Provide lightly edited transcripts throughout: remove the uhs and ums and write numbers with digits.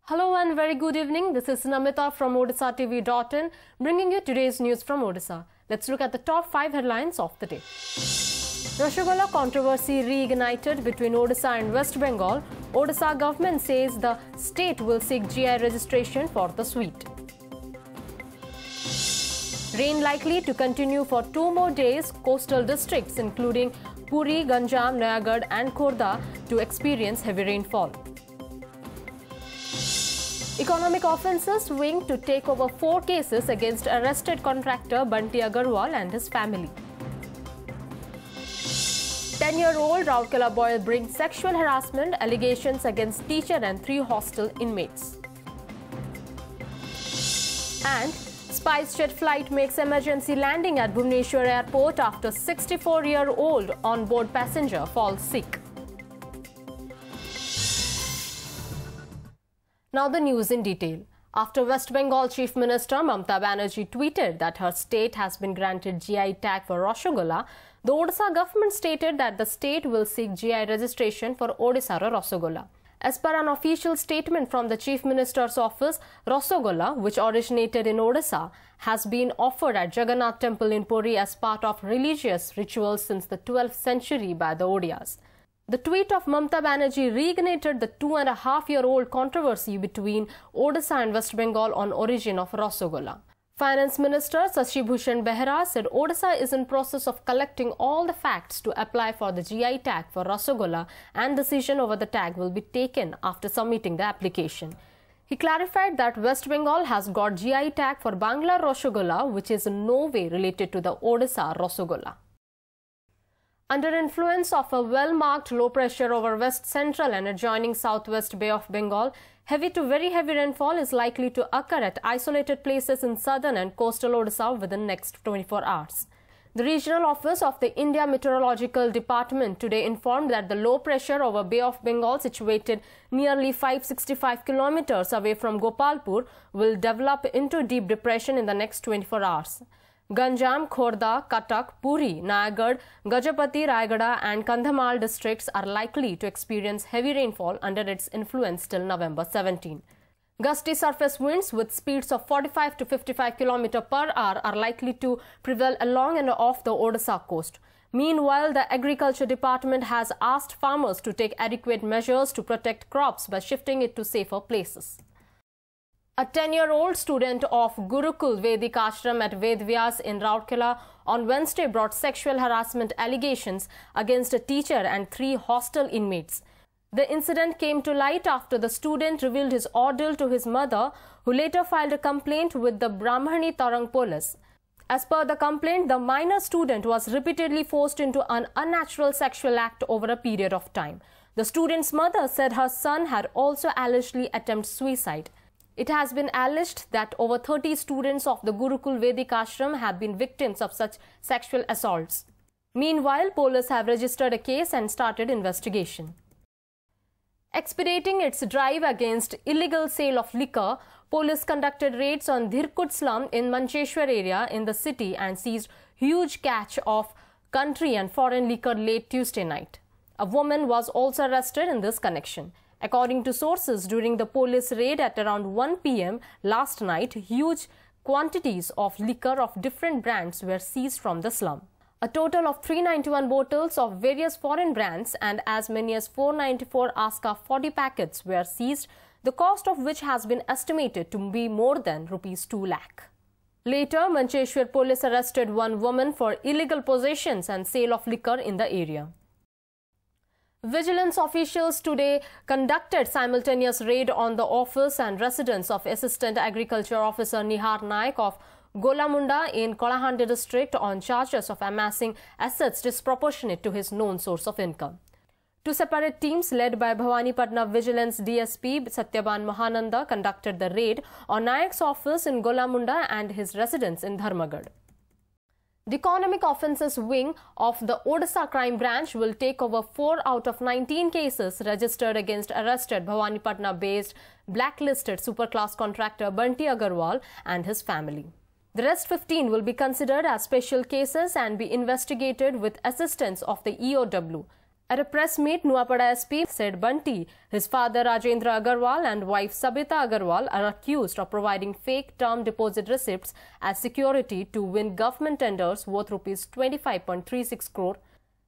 Hello and very good evening. This is Namita from OdishaTV.in bringing you today's news from Odisha. Let's look at the top 5 headlines of the day. Rasagola controversy reignited between Odisha and West Bengal. Odisha government says the state will seek GI registration for the sweet. Rain likely to continue for 2 more days. Coastal districts including Puri, Ganjam, Nayagarh and Khordha to experience heavy rainfall. Economic offences wing to take over 4 cases against arrested contractor Bunty Agarwal and his family. 10-year-old Rasagola boy brings sexual harassment allegations against teacher and 3 hostel inmates. And SpiceJet flight makes emergency landing at Bhubaneswar airport after 64-year-old on-board passenger falls sick. Now the news in detail. After West Bengal Chief Minister Mamata Banerjee tweeted that her state has been granted GI tag for Rasagola, the Odisha government stated that the state will seek GI registration for Odisha Rasagola. As per an official statement from the Chief Minister's office, Rasagola, which originated in Odisha, has been offered at Jagannath Temple in Puri as part of religious rituals since the 12th century by the Odias. The tweet of Mamata Banerjee reignited the 2.5-year-old controversy between Odisha and West Bengal on origin of Rasagola. Finance Minister Shashi Bhushan Behera said Odisha is in process of collecting all the facts to apply for the GI tag for Rasagola and decision over the tag will be taken after submitting the application. He clarified that West Bengal has got GI tag for Bangla Rasagola, which is in no way related to the Odisha Rasagola. Under influence of a well-marked low pressure over West Central and adjoining Southwest Bay of Bengal, heavy to very heavy rainfall is likely to occur at isolated places in southern and coastal Odisha within next 24 hours. The regional office of the India Meteorological Department today informed that the low pressure over Bay of Bengal, situated nearly 565 kilometers away from Gopalpur, will develop into deep depression in the next 24 hours. Ganjam, Khordha, Cuttack, Puri, Nayagarh, Gajapati, Rayagada and Kandhamal districts are likely to experience heavy rainfall under its influence till November 17. Gusty surface winds with speeds of 45 to 55 km per hour are likely to prevail along and off the Odisha coast. Meanwhile, the Agriculture Department has asked farmers to take adequate measures to protect crops by shifting it to safer places. A 10-year-old student of Gurukul Vedic Ashram at Vedvyas in Rasagola on Wednesday brought sexual harassment allegations against a teacher and 3 hostel inmates. The incident came to light after the student revealed his ordeal to his mother, who later filed a complaint with the Brahmani Tarang police. As per the complaint, the minor student was repeatedly forced into an unnatural sexual act over a period of time. The student's mother said her son had also allegedly attempted suicide. It has been alleged that over 30 students of the Gurukul Vedic Ashram have been victims of such sexual assaults. Meanwhile, police have registered a case and started investigation. Expediting its drive against illegal sale of liquor, police conducted raids on Dhirkut slum in Mancheshwar area in the city and seized huge catch of country and foreign liquor late Tuesday night. A woman was also arrested in this connection. According to sources, during the police raid at around 1 p.m. last night, huge quantities of liquor of different brands were seized from the slum. A total of 391 bottles of various foreign brands and as many as 494 Aska 40 packets were seized, the cost of which has been estimated to be more than Rs 2 lakh. Later, Mancheshwar police arrested one woman for illegal possessions and sale of liquor in the area. Vigilance officials today conducted simultaneous raid on the office and residence of Assistant Agriculture Officer Nihar Naik of Golamunda in Kalahandi district on charges of amassing assets disproportionate to his known source of income. 2 separate teams led by Bhawanipatna Vigilance DSP Satyaban Mahananda conducted the raid on Naik's office in Golamunda and his residence in Dharmagad. The Economic Offences Wing of the Odisha Crime Branch will take over 4 out of 19 cases registered against arrested Bhawanipatna-based blacklisted superclass contractor Bunty Agarwal and his family. The rest 15 will be considered as special cases and be investigated with assistance of the EOW. At a press meet, Nuapada SP said Bunty, his father Rajendra Agarwal and wife Sabita Agarwal are accused of providing fake term deposit receipts as security to win government tenders worth Rs 25.36 crore.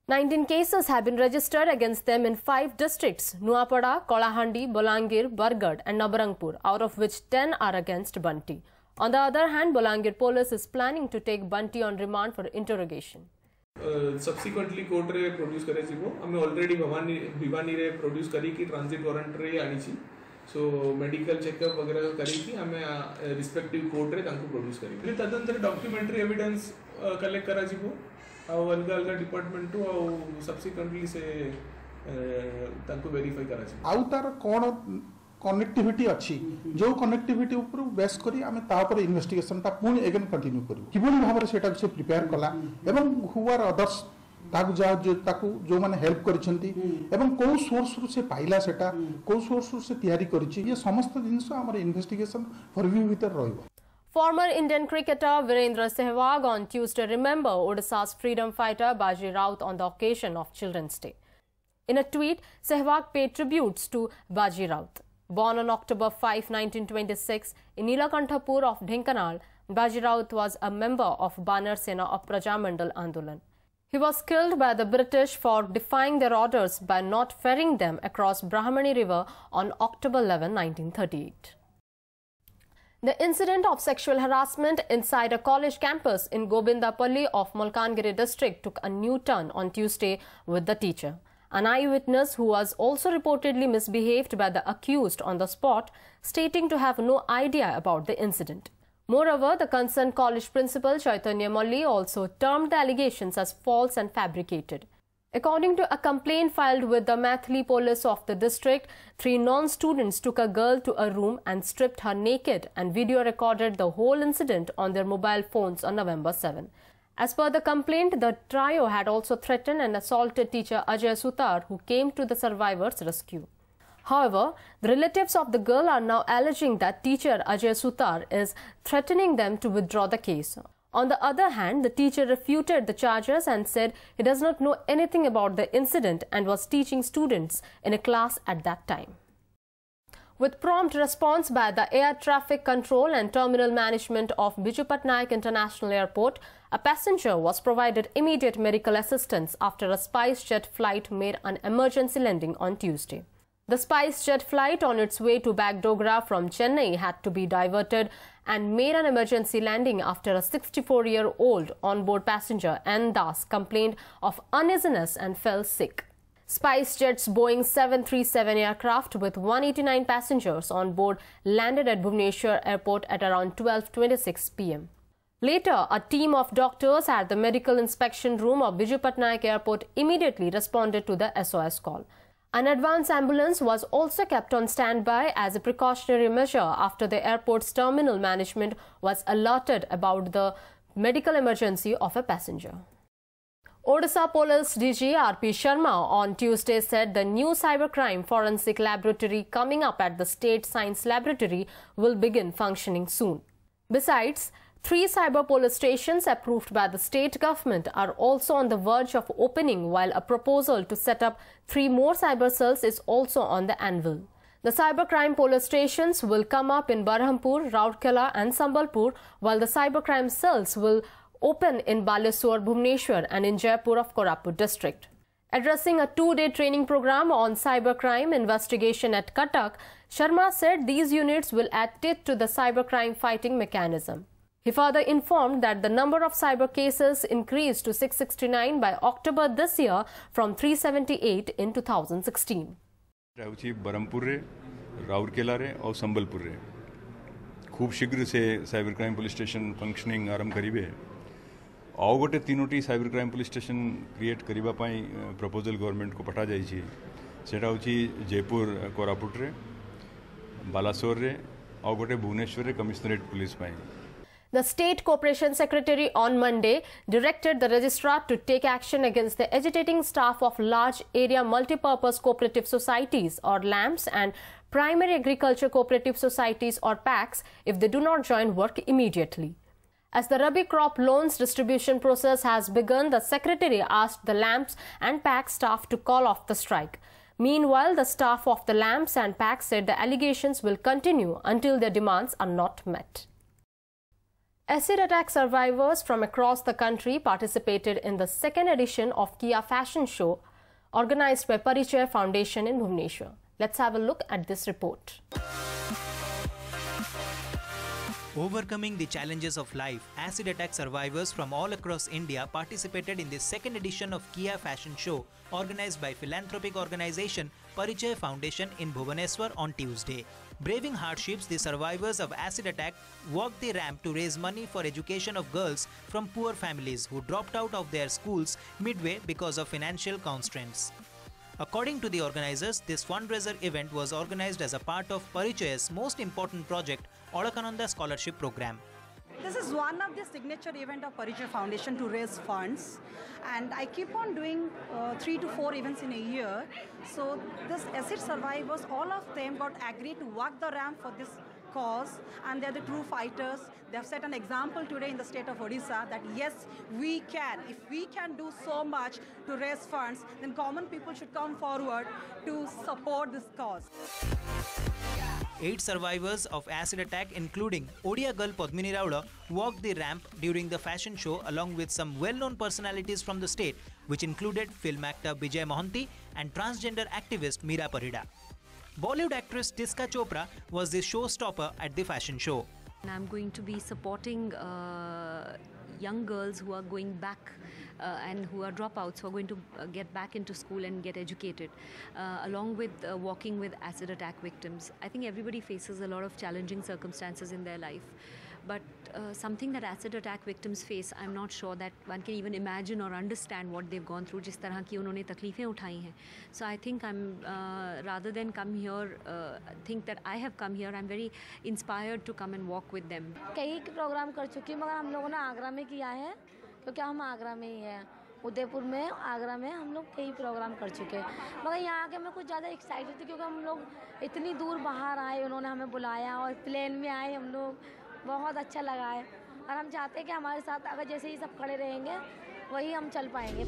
19 cases have been registered against them in 5 districts, Nuapada, Kolahandi, Bolangir, Bargad and Nabarangpur, out of which 10 are against Bunty. On the other hand, Bolangir police is planning to take Bunty on remand for interrogation. Subsequently court रे produce करे जीवो हमें already Bhiwani रे produce करी की transit warrant रे आनी छी सो मेडिकल चेकअप वगैरह करी की हमें रिस्पेक्टिव कोर्ट रे तांको प्रोड्यूस करी तदंतर डॉक्यूमेंटरी एविडेंस कलेक्ट करा जीवो आ अलग अलग डिपार्टमेंट टू आ सब्सिक्वेंटली से तांको वेरीफाई करा छी आउ तार कोन कनेक्टिविटी अच्छी जो कनेक्टिविटी ऊपर बेस करी आमे ता ऊपर इन्वेस्टिगेशन ता पुनी अगेन कंटिन्यू करू किबोली भाबरे सेटा से प्रिपेयर कला एवं हु आर अदर्स ताकू जो माने हेल्प करिसेंती एवं को सोर्स रु से पाइला सेटा को सोर्स रु से तयारी करिछि ये समस्त जिंस हमर इन्वेस्टिगेशन फॉरव्यू भीतर रहइबो. Former Indian cricketer Virendra Sehwag on Tuesday remembered Odisha's freedom fighter Baji Raut on the occasion of Children's Day. In a tweet, Sehwag paid tributes to Baji Raut. Born on October 5, 1926, in Nilakantapur of Dhenkanal, Baji Raut was a member of Banar Sena of Prajamandal Andolan. He was killed by the British for defying their orders by not ferrying them across Brahmani River on October 11, 1938. The incident of sexual harassment inside a college campus in Gobindapalli of Malkangiri district took a new turn on Tuesday with the teacher. An eyewitness who was also reportedly misbehaved by the accused on the spot, stating to have no idea about the incident. Moreover, the concerned college principal Chaitanya Malli also termed the allegations as false and fabricated. According to a complaint filed with the Maithili police of the district, 3 non-students took a girl to a room and stripped her naked and video recorded the whole incident on their mobile phones on November 7. As per the complaint, the trio had also threatened and assaulted teacher Ajay Sutar, who came to the survivors' rescue. However, the relatives of the girl are now alleging that teacher Ajay Sutar is threatening them to withdraw the case. On the other hand, the teacher refuted the charges and said he does not know anything about the incident and was teaching students in a class at that time. With prompt response by the Air Traffic Control and Terminal Management of Biju Patnaik International Airport, a passenger was provided immediate medical assistance after a SpiceJet flight made an emergency landing on Tuesday. The SpiceJet flight on its way to Bagdogra from Chennai had to be diverted and made an emergency landing after a 64-year-old onboard passenger N. Das complained of uneasiness and fell sick. SpiceJet's Boeing 737 aircraft with 189 passengers on board landed at Bhubaneswar Airport at around 12:26 p.m. Later, a team of doctors at the medical inspection room of Biju Patnaik Airport immediately responded to the SOS call. An advance ambulance was also kept on standby as a precautionary measure after the airport's terminal management was alerted about the medical emergency of a passenger. Odisha Police DG R.P. Sharma on Tuesday said the new cybercrime forensic laboratory coming up at the State Science Laboratory will begin functioning soon. Besides, 3 cyber police stations approved by the state government are also on the verge of opening, while a proposal to set up 3 more cyber cells is also on the anvil. The cybercrime police stations will come up in Berhampur, Rourkela and Sambalpur, while the cybercrime cells will open in Baleswar, Bhubaneswar and in Jaipur of Cooperative district. Addressing a 2-day training program on cybercrime investigation at Cuttack, Sharma said these units will add teeth to the cybercrime fighting mechanism. He further informed that the number of cyber cases increased to 669 by October this year from 378 in 2016. Barhampur रे, राउरकेला रे और संबलपुर रे खूब शीघ्र से cyber crime police station functioning आरंभ करिवे आउ गोटे 3टी cyber crime police station create करिबा पई प्रपोजल गवर्नमेंट को पठा जाई छी सेटा होची जयपुर कोरापुट रे बालासोर रे और गोटे भुवनेश्वर रे कमिश्नरेट पुलिस पई. The State Corporation Secretary on Monday directed the registrar to take action against the agitating staff of large area multipurpose cooperative societies or LAMPs and primary agriculture cooperative societies or PACs if they do not join work immediately. As the Rabi crop loans distribution process has begun, the Secretary asked the lamps and pack staff to call off the strike. Meanwhile, the staff of the lamps and pack said the allegations will continue until their demands are not met. Acid attack survivors from across the country participated in the second edition of Kia Fashion Show organized by Parichaya Foundation in Bhubaneswar. Let's have a look at this report. Overcoming the challenges of life, acid attack survivors from all across India participated in the second edition of Kia Fashion Show organized by philanthropic organization Parichaya Foundation in Bhubaneswar on Tuesday. Braving hardships, the survivors of acid attack walked the ramp to raise money for education of girls from poor families who dropped out of their schools midway because of financial constraints. According to the organizers, this fundraiser event was organized as a part of Parichaya's most important project, Olakananda Scholarship Program. This is one of the signature event of Parichaya Foundation to raise funds, and I keep on doing 3 to 4 events in a year. So this acid survivors, all of them got agreed to walk the ramp for this cause, and they're the true fighters. They have set an example today in the state of Odisha that yes, we can. If we can do so much to raise funds, then common people should come forward to support this cause. 8 survivors of acid attack, including Odia girl Padmini Rauda, walked the ramp during the fashion show along with some well-known personalities from the state, which included film actor Bijay Mohanty and transgender activist Meera Parida. Bollywood actress Tiska Chopra was the showstopper at the fashion show. I'm going to be supporting young girls who are going back and who are dropouts, who are going to get back into school and get educated, along with walking with acid attack victims. I think everybody faces a lot of challenging circumstances in their life, but something that acid attack victims face, I'm not sure that one can even imagine or understand what they've gone through, जिस तरह की उन्होंने तकलीफें उठाई हैं. So I think I'm, rather than come here, think that I have come here, I'm very inspired to come and walk with them. कई programme कर चुकी हूँ, मगर हम लोगों ने आगरा में किया है, क्योंकि हम आगरा में ही हैं. उदयपुर में, आगरा में हम लोग कई प्रोग्राम कर चुके हैं, मगर यहाँ आके मैं कुछ ज़्यादा एक्साइटेड थी क्योंकि हम लोग इतनी दूर बाहर आए, उन्होंने हमें बुलाया और प्लेन में आए हम लोग, बहुत अच्छा लगा है. और हम चाहते हैं कि हमारे साथ अगर जैसे ही सब खड़े रहेंगे वही हम चल पाएंगे.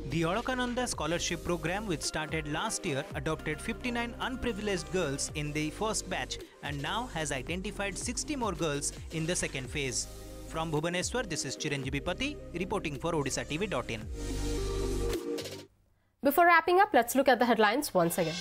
The Olakananda Scholarship Program, which started last year, adopted 59 unprivileged girls in the first batch and now has identified 60 more girls in the second phase. From Bhubaneswar, this is Chiranjeevi Pati reporting for OdishaTV.in. Before wrapping up, let's look at the headlines once again.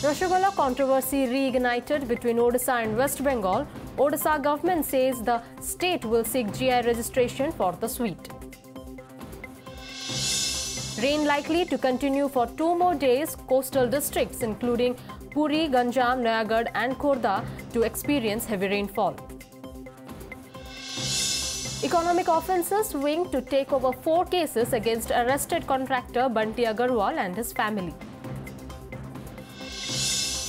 Rasagola controversy reignited between Odisha and West Bengal. Odisha government says the state will seek GI registration for the sweet. Rain likely to continue for 2 more days. Coastal districts including Puri, Ganjam, Nayagarh and Khordha to experience heavy rainfall. Economic offences wing to take over 4 cases against arrested contractor Bunty Agarwal and his family.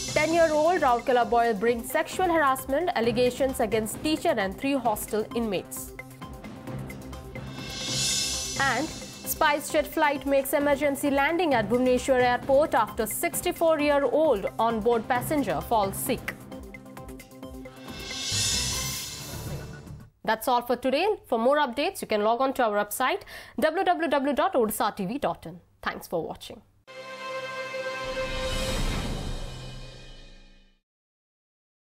10-year-old Rasagola boy brings sexual harassment allegations against teacher and 3 hostel inmates. And SpiceJet flight makes emergency landing at Bhubaneswar airport after 64-year-old on-board passenger falls sick. That's all for today. For more updates, you can log on to our website www.odishatv.in. Thanks for watching.